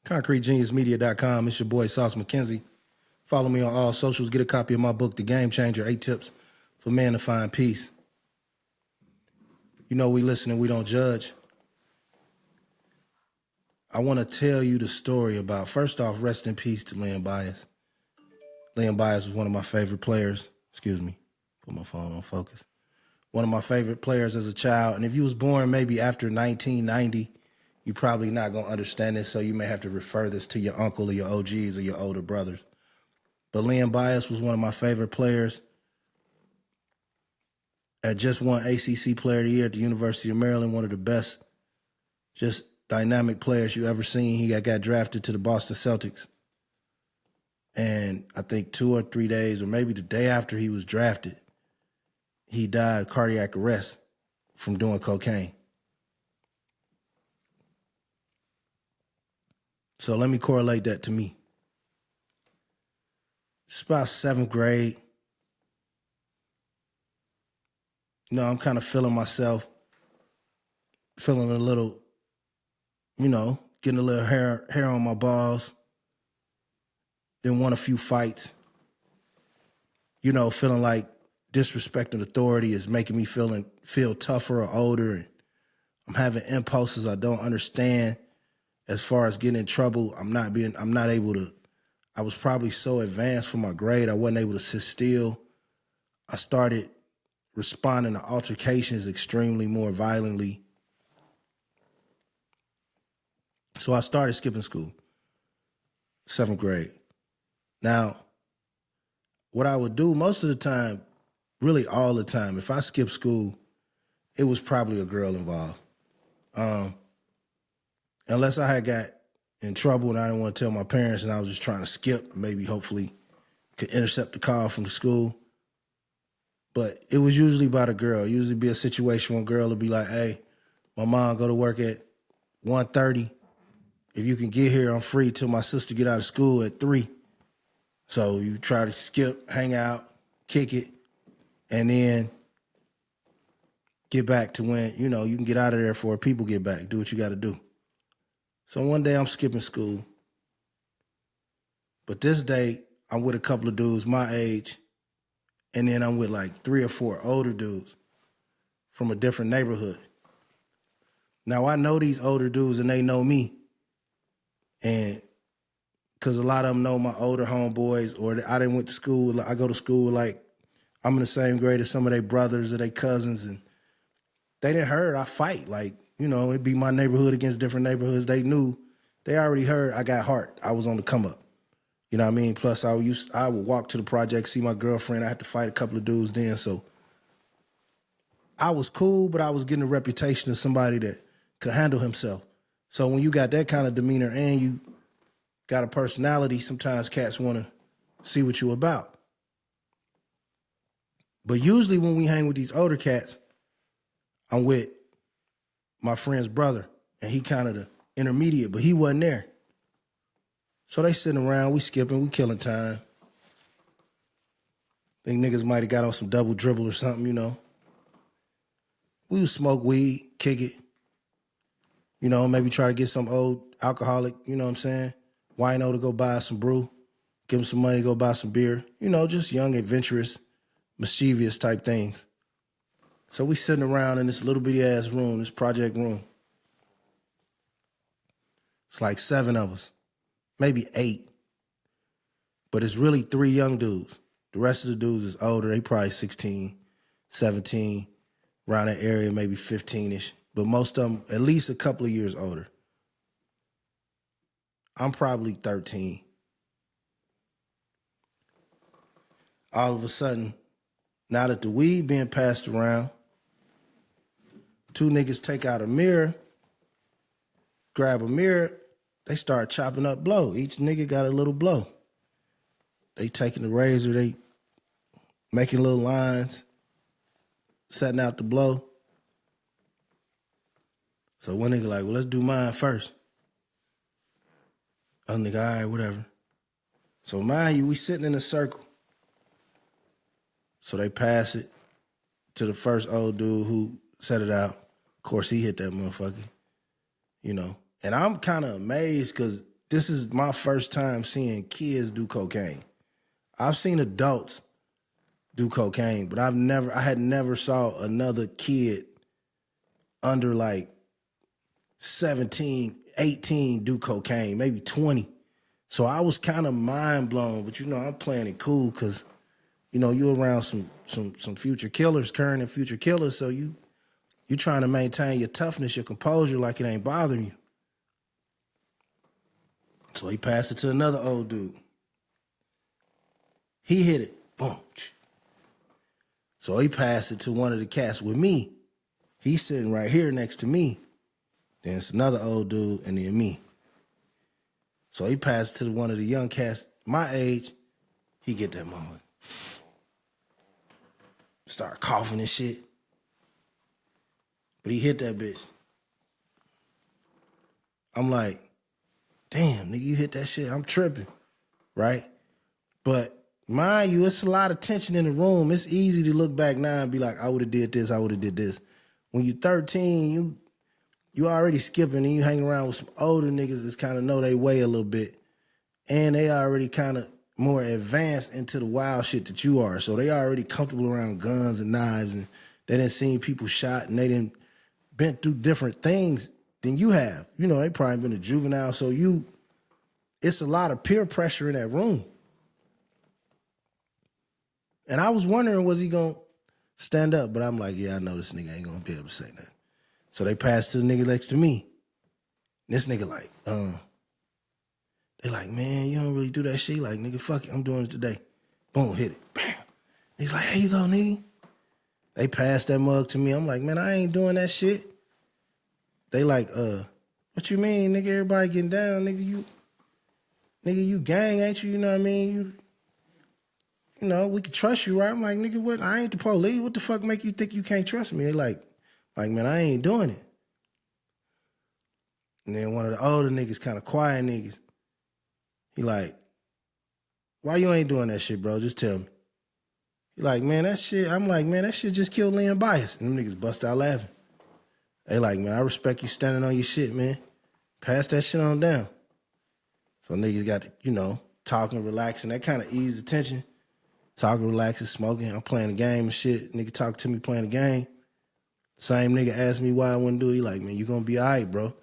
ConcreteGeniusMedia.com. It's your boy, Sauce McKenzie. Follow me on all socials. Get a copy of my book, The Game Changer, 8 Tips for Men to Find Peace. You know we listen and we don't judge. I want to tell you the story about, first off, rest in peace to Len Bias. Len Bias was one of my favorite players. Excuse me, put my phone on focus. One of my favorite players as a child. And if you was born maybe after 1990, you're probably not going to understand this, so you may have to refer this to your uncle or your OGs or your older brothers. But Len Bias was one of my favorite players. Had just won ACC Player of the Year at the University of Maryland, one of the best, just dynamic players you ever seen. He got drafted to the Boston Celtics. And I think 2 or 3 days, or maybe the day after he was drafted, he died of cardiac arrest from doing cocaine. So let me correlate that to me. It's about 7th grade. You know, I'm kind of feeling myself, feeling a little, getting a little hair on my balls. Then won a few fights. Feeling like disrespecting authority is making me feel tougher or older. And I'm having impulses I don't understand. As far as getting in trouble, I was probably so advanced for my grade, I wasn't able to sit still. I started responding to altercations extremely more violently. So I started skipping school, 7th grade. Now, what I would do most of the time, really all the time, if I skipped school, it was probably a girl involved. Unless I had got in trouble and I didn't want to tell my parents and I was just trying to skip, maybe hopefully could intercept the call from the school. But it was usually about a girl. It usually be a situation where a girl would be like, hey, my mom go to work at 1:30. If you can get here, I'm free till my sister get out of school at 3. So you try to skip, hang out, kick it, and then get back to when, you can get out of there before people get back. Do what you got to do. So one day I'm skipping school. But this day I'm with a couple of dudes my age, and then I'm with like 3 or 4 older dudes from a different neighborhood. Now I know these older dudes and they know me. And because a lot of them know my older homeboys, or I didn't went to school. I go to school like I'm in the same grade as some of their brothers or their cousins, and they didn't heard I fight. Like, it'd be my neighborhood against different neighborhoods. They knew, they already heard I got heart. I was on the come up. You know what I mean? Plus I would walk to the project, see my girlfriend. I had to fight a couple of dudes then. So I was cool, but I was getting a reputation of somebody that could handle himself. So when you got that kind of demeanor and you got a personality, sometimes cats want to see what you about. But usually when we hang with these older cats, I'm with my friend's brother, and he kind of the intermediate, but he wasn't there. So they sitting around, we skipping, we killing time. Think niggas might have got on some double dribble or something, We would smoke weed, kick it, maybe try to get some old alcoholic, wino to go buy some brew, give him some money to go buy some beer, just young, adventurous, mischievous type things. So we sitting around in this little bitty ass room, this project room. It's like 7 of us, maybe 8. But it's really 3 young dudes. The rest of the dudes is older. They probably 16, 17, around that area, maybe 15-ish. But most of them, at least a couple of years older. I'm probably 13. All of a sudden, now that the weed being passed around, 2 niggas take out a mirror, grab a mirror, they start chopping up blow. Each nigga got a little blow. They taking the razor, they making little lines, setting out the blow. So one nigga like, well, let's do mine first. Other nigga, all right, whatever. So mind you, we sitting in a circle. So they pass it to the first old dude who set it out. Of course, he hit that motherfucker, And I'm kind of amazed because this is my first time seeing kids do cocaine. I've seen adults do cocaine, but I had never saw another kid under like 17, 18 do cocaine, maybe 20. So I was kind of mind blown, but I'm playing it cool because, you around some future killers, current and future killers. So you trying to maintain your toughness, your composure, like it ain't bothering you. So he passed it to another old dude. He hit it, boom. So he passed it to one of the cats with me. He's sitting right here next to me. Then it's another old dude and then me. So he passed it to one of the young cats my age. He get that moment. Start coughing and shit. But he hit that bitch. I'm like, damn, nigga, you hit that shit. I'm tripping, right? But mind you, it's a lot of tension in the room. It's easy to look back now and be like, I would have did this, I would have did this. When you're 13, you already skipping and you hang around with some older niggas that kind of know their way a little bit. And they already kind of more advanced into the wild shit that you are. So they already comfortable around guns and knives, and they done seen people shot, and they done been through different things than you have. They probably been a juvenile. So it's a lot of peer pressure in that room. And I was wondering, was he going to stand up? But I'm like, yeah, I know this nigga ain't going to be able to say that. So they passed to the nigga next to me. This nigga like, they like, man, you don't really do that shit. Like, nigga, fuck it, I'm doing it today. Boom, hit it. Bam. He's like, there you go, nigga. They passed that mug to me. I'm like, man, I ain't doing that shit. They like, what you mean, nigga? Everybody getting down, nigga. You gang, ain't you? You know what I mean? We can trust you, right? I'm like, nigga, what? I ain't the police. What the fuck make you think you can't trust me? They like, man, I ain't doing it. And then one of the older niggas, kind of quiet niggas, he like, why you ain't doing that shit, bro? Just tell me. He like, man, that shit, I'm like, man, that shit just killed Leon Bias. And them niggas bust out laughing. They like, man, I respect you standing on your shit, man. Pass that shit on down. So niggas got to, talking, relaxing. That kind of eased the tension. Talking, relaxing, smoking. I'm playing a game and shit. Nigga talk to me playing a game. Same nigga asked me why I wouldn't do it. He like, man, you gonna be all right, bro.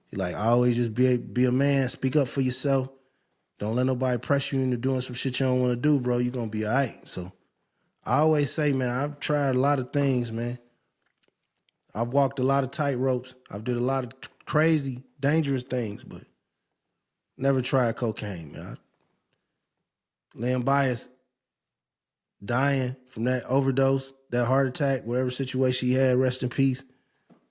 He like, always just be a man. Speak up for yourself. Don't let nobody pressure you into doing some shit you don't want to do, bro. You gonna be all right. So I always say, man, I've tried a lot of things, man. I've walked a lot of tight ropes. I've did a lot of crazy, dangerous things, but never tried cocaine, man. Leon Bias dying from that overdose, that heart attack, whatever situation he had, rest in peace,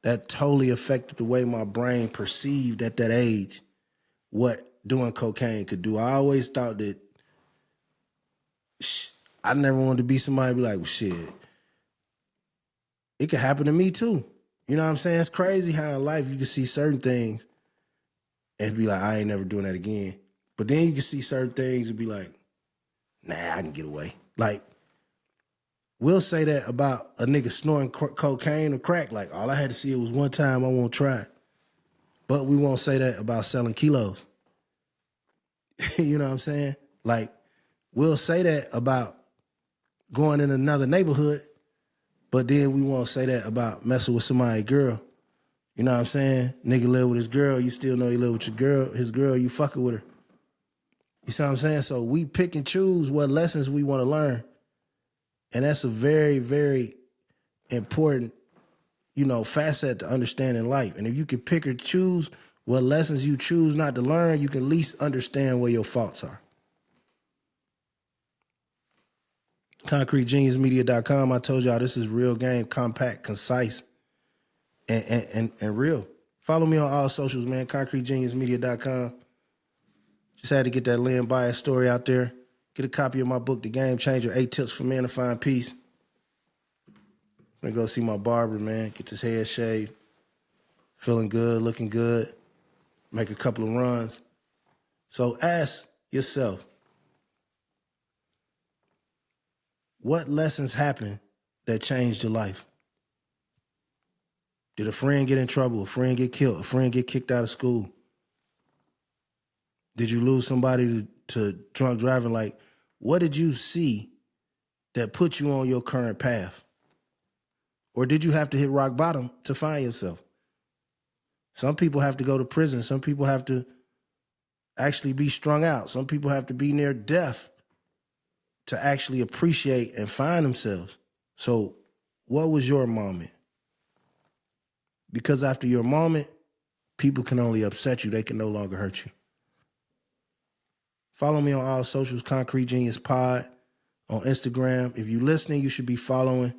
that totally affected the way my brain perceived at that age what doing cocaine could do. I always thought that I never wanted to be somebody be like, well, shit, it could happen to me too. You know what I'm saying? It's crazy how in life you can see certain things and be like, I ain't never doing that again. But then you can see certain things and be like, nah, I can get away. Like, we'll say that about a nigga snorting cocaine or crack. Like, all I had to see it was one time, I won't try it. But we won't say that about selling kilos. You know what I'm saying? Like, we'll say that about going in another neighborhood, but then we won't say that about messing with somebody's girl. You know what I'm saying? Nigga live with his girl, you still know he live with your girl, his girl, you fucking with her. You see what I'm saying? So we pick and choose what lessons we want to learn. And that's a very, very important, facet to understand in life. And if you can pick or choose what lessons you choose not to learn, you can at least understand where your faults are. ConcreteGeniusMedia.com. I told y'all this is real game, compact, concise, and real. Follow me on all socials, man. ConcreteGeniusMedia.com. Just had to get that Leon Bias story out there. Get a copy of my book, The Game Changer, 8 Tips for Men to Find Peace. I'm going to go see my barber, man. Get this head shaved. Feeling good, looking good. Make a couple of runs. So ask yourself, what lessons happened that changed your life? Did a friend get in trouble? A friend get killed? A friend get kicked out of school? Did you lose somebody to drunk driving? Like, what did you see that put you on your current path? Or did you have to hit rock bottom to find yourself? Some people have to go to prison. Some people have to actually be strung out. Some people have to be near death to actually appreciate and find themselves. So what was your moment? Because after your moment, people can only upset you. They can no longer hurt you. Follow me on all socials, Concrete Genius Pod, on Instagram. If you're listening, you should be following.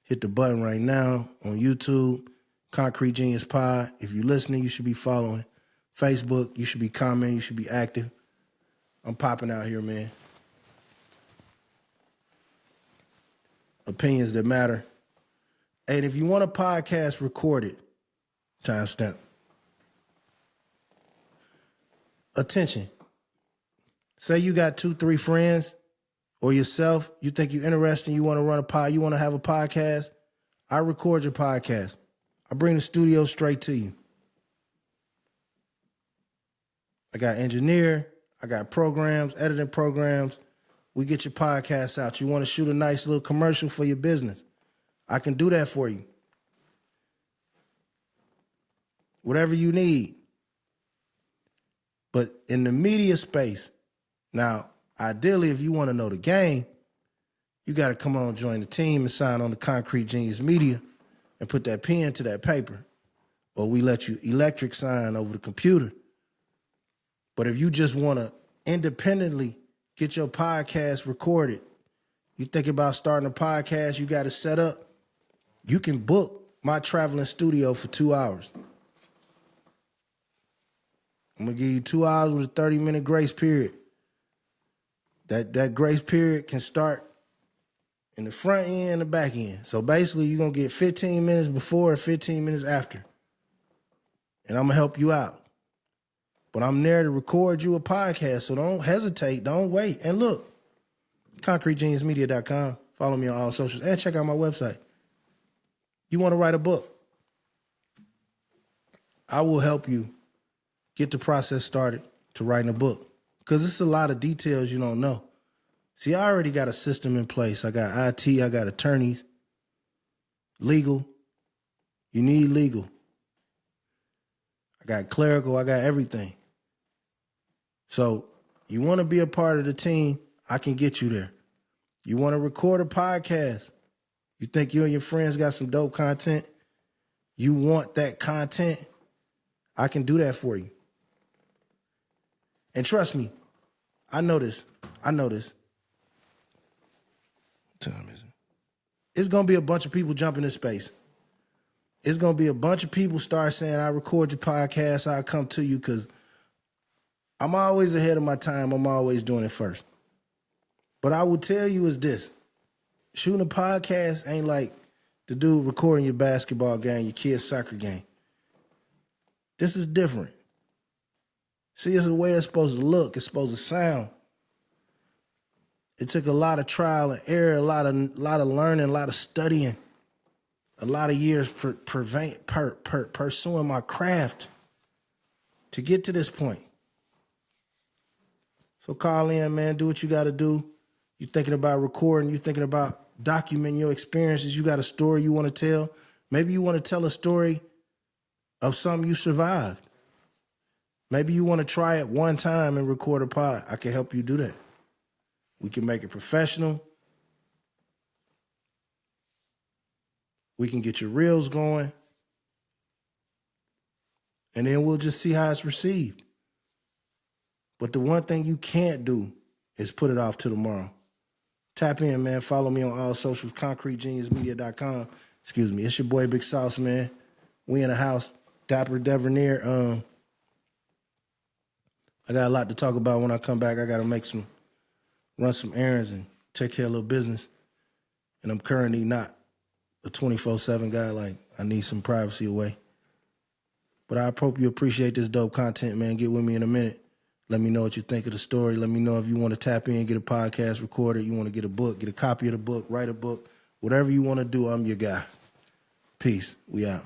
Hit the button right now on YouTube, Concrete Genius Pod. If you're listening, you should be following. Facebook, you should be commenting, you should be active. I'm popping out here, man. Opinions that matter. And if you want a podcast, record it. Timestamp. Attention. Say you got 2-3 friends or yourself, you think you're interesting, you want to run a pod, you want to have a podcast, I record your podcast. I bring the studio straight to you. I got engineer, I got programs, editing programs. We get your podcast out. You want to shoot a nice little commercial for your business, I can do that for you. Whatever you need. But in the media space, now, ideally, if you want to know the game, you got to come on, join the team, and sign on the Concrete Genius Media and put that pen to that paper. Or we let you electric sign over the computer. But if you just want to independently get your podcast recorded, you think about starting a podcast, you got it set up, you can book my traveling studio for 2 hours. I'm going to give you 2 hours with a 30-minute grace period. That grace period can start in the front end and the back end. So basically, you're going to get 15 minutes before and 15 minutes after. And I'm going to help you out. But I'm there to record you a podcast, so don't hesitate. Don't wait. And look, concretegeniusmedia.com. Follow me on all socials and check out my website. You want to write a book? I will help you get the process started to writing a book. Because it's a lot of details you don't know. See, I already got a system in place. I got IT, I got attorneys, legal. You need legal. I got clerical, I got everything. So you want to be a part of the team, I can get you there. You want to record a podcast, you think you and your friends got some dope content, you want that content, I can do that for you. And trust me, I know this. What time is it? It's going to be a bunch of people jumping in space. It's going to be a bunch of people start saying, I record your podcast, I'll come to you, because I'm always ahead of my time. I'm always doing it first. But I will tell you is this. Shooting a podcast ain't like the dude recording your basketball game, your kid's soccer game. This is different. See, it's the way it's supposed to look. It's supposed to sound. It took a lot of trial and error, a lot of learning, a lot of studying, a lot of years pursuing my craft to get to this point. So call in, man. Do what you got to do. You're thinking about recording. You're thinking about documenting your experiences. You got a story you want to tell. Maybe you want to tell a story of something you survived. Maybe you want to try it one time and record a pod. I can help you do that. We can make it professional. We can get your reels going. And then we'll just see how it's received. But the one thing you can't do is put it off till tomorrow. Tap in, man. Follow me on all socials, concretegeniusmedia.com. Excuse me. It's your boy, Big Sauce, man. We in the house. Dapper Devernier. I got a lot to talk about when I come back. I got to run some errands and take care of a little business. And I'm currently not a 24/7 guy. Like, I need some privacy away. But I hope you appreciate this dope content, man. Get with me in a minute. Let me know what you think of the story. Let me know if you want to tap in, get a podcast recorded, you want to get a book, get a copy of the book, write a book. Whatever you want to do, I'm your guy. Peace. We out.